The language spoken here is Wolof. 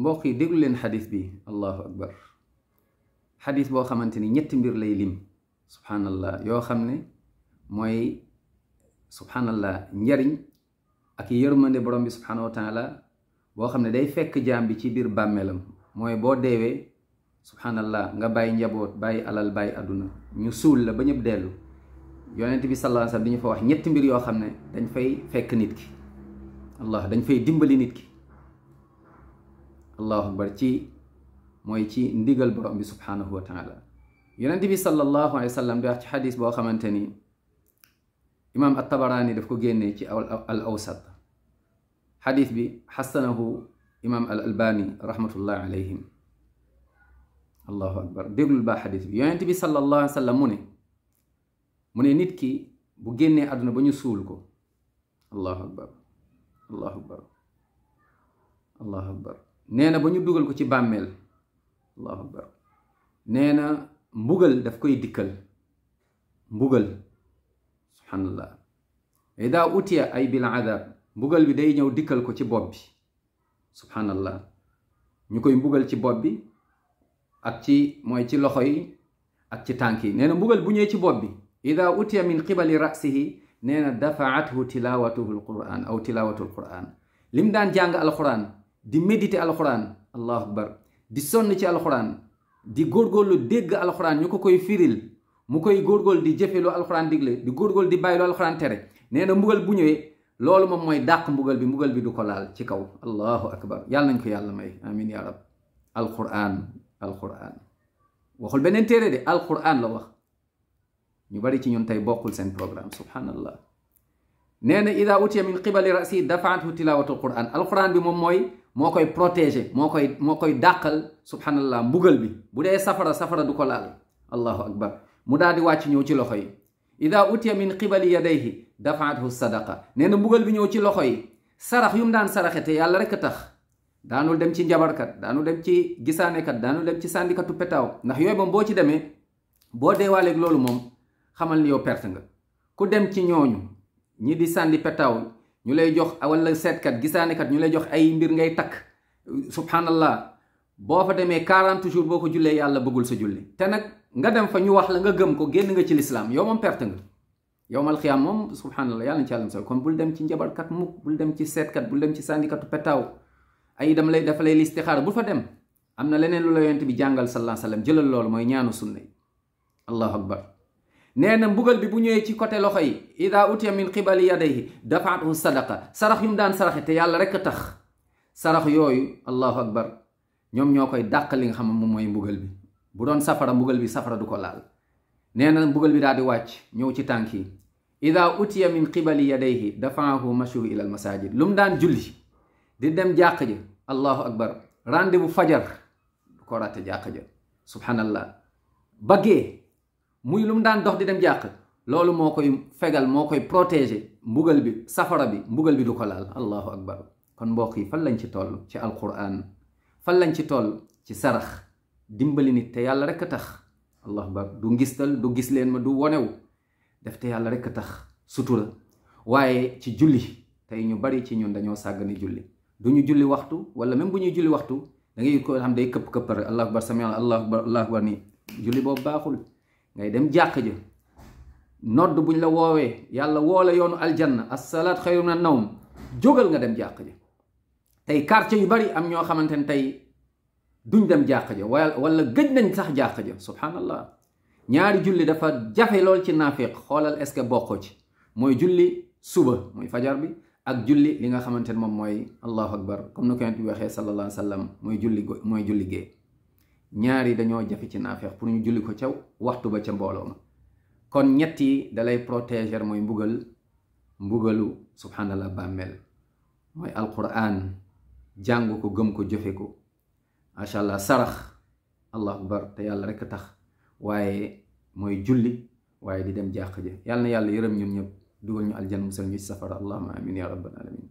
mbokk yi déglu leen xadis bi allahu akbar xadis boo xamante ni ñetti mbir lay lim subhanallah yoo xam ne mooy subhanallah njariñ ak yërmande borom bi subhanahu wa taala boo xam ne day fekk jaam bi ci biir bàmmeelam mooy boo deewee subhanallah nga bàyyi njaboot bàyyi alal bàyyi àdduna ñu suul la ba ñëpp dellu yonent bi sallallahu alayhi wasallam dañu fa wax ñetti mbir yoo xam ne dañ fay fekk nit ki allah dañ fay dimbali nit ki allahu akbar ci mooy ci ndigal borom bi subhanahu wa taala yonent bi sallallahu alayhi wasallam di wax ci xadis boo xamante ni imam at-Tabarani daf ko génnee ci al awsat xadis bi xasanahu imam al albani rahmatullah alayhim allahu akbar déglul baa xadis bi yonent bi sallallahu alayhi wasallam mu ne nit ki bu génnee àdduna ba ñu suul ko allahu akbar allahu akbar allahu akbar nee na ba ñu dugal ko ci bàmmeel allahu akbar nee na mbugal daf koy dikkal mbugal subhanallah ida utiya ay bil adab mbugal bi day ñëw dikkal ko ci bopp bi subhanallah ñu koy mbugal ci bopp bi ak ci mooy ci loxo yi ak ci tànk yi nee na mbugal bu ñëwee ci bopp bi ida utiya min qibali rasihi nee na dafaathu tilawatuhu alquran aw tilawatu alquran lim daan jàng alquran di méditer alquran allahu akbar di sonn ci alquran di góorgóorlu dégg alquran ñu ko koy firil mu koy góorgóorlu di jëfe lu alquran digle di góorgóorlu di bàyyi lu alquran tere nee na mbugal bu ñëwee loolu moom mooy dàq mbugal bi du ko laal ci kaw allahu akbar yàlla nañ ko yàlla may amin ya rab alquran waxul beneen téere de alquran la wax ñu bari ci ñun tey bokkul seen programme subhanallah nee na ida utiya min qibali rasi dafaathu tilawatu alquran alquran bi moom mooy moo koy protéger moo koy dàqal subhanallah mbugal bi bu dee safara du ko laal allahu akbar mu daal di wàcc ñëw ci loxo yi ida utiya min qibali yadayhi dafaathu sadaqa nee na mbugal bi ñëw ci loxo yi sarax yu mu daan saraxe te yàlla rek a tax daanul dem ci njabarkat daanul dem ci gisaanekat daanul dem ci sàndikatu petaaw ndax yooyu moom boo ci demee boo deewaaleeg loolu moom xamal ni yow perte nga ku dem ci ñooñu ñi di sàndi petaaw ñu lay jox wala seetkat gisaanekat ñu lay jox ay mbir ngay takk subhanallah boo fa demee 40 jours boo ko jullee yàlla bëggul sa julli te nag nga dem fa ñu wax la nga gëm ko génn nga ci lislaam yow moom perte nga yow mal xiyaam moom subhanallah yàlla na ci yàlla musal kon bul dem ci njabarkat mukk bul dem ci seetkat bul dem ci sàndikatu petaaw ay dafa lay listixaar bu fa dem am na leneen lu la yonent bi jàngal sallallahu alayhi wasallam jëlal loolu mooy ñaanu sunna yi allahu akbar nee na mbugal bi bu ñëwee ci côté loxo yi ida utiya min qibali yadayhi dafaathu sadaqa sarax yu mu daan saraxe te yàlla rek a tax sarax yooyu allahu akbar ñoom ñoo koy dàq li nga xam moom mooy mbugal bi bu doon safara mbugal bi safara du ko laal nee na mbugal bi daal di wàcc ñëw ci tànk yi ida utiya min qibali yadayhi dafaahu mashuhu ila al masajid lu mu daan julli di dem jàq ja allahu akbar rendez-vous fajar du ko ratte jàq ja subhanallah baggee muy lu mu daan dox di dem jàq loolu moo koy fegal moo koy protéger mbugal bi safara bi mbugal bi du ko laal allahu akbar kon mbokk yi fan lañ ci toll ci alquran fan lañ ci toll ci sarax dimbali nit te yàlla rek a tax allahu akbar du ngistal du gis leen ma du wonewu def te yàlla rek a tax sutura waaye ci julli tey ñu bari ci ñun dañoo sàggane julli du ñu julli waxtu wala même bu ñuy julli waxtu da ngay ko xam day këpp rek allahu akbar sami allahu akbar nii julli boobu baaxul ngay dem jàq ja nodd buñ la woowee yàlla woola yoonu aljanna as-salaat xayrun min an-nawm jógal nga dem jàq ja tey quartier yu bari am ñoo xamante ne tey duñ dem jàq ja wala gëj nañ sax jàq ja subhanallah ñaari julli dafa jafe lool ci naafiq xoolal est-ce que bokkoo ci mooy julli suba mooy fajar bi ak julli li nga xamante ne moom mooy allahu akbar comme na ko yonent bi waxee sallallahu alayhi wa sallam mooy julli gée ñaari dañoo jafe ci naafeex pour ñu julli ko ca waxtu ba ca mbooloo ma kon ñett yi dalay protéger mooy mbugalu subhanallah bàmmeel mooy alquran jàng ko gëm ko jëfe ko macha allah sarax allahu akbar te yàlla rekk tax waaye mooy julli waaye di dem jàq ja yàlla na yàlla yërëm ñun ñëpp dugal ñu aljanna musal ñu ci safara allahumma amin ya rabbal alamin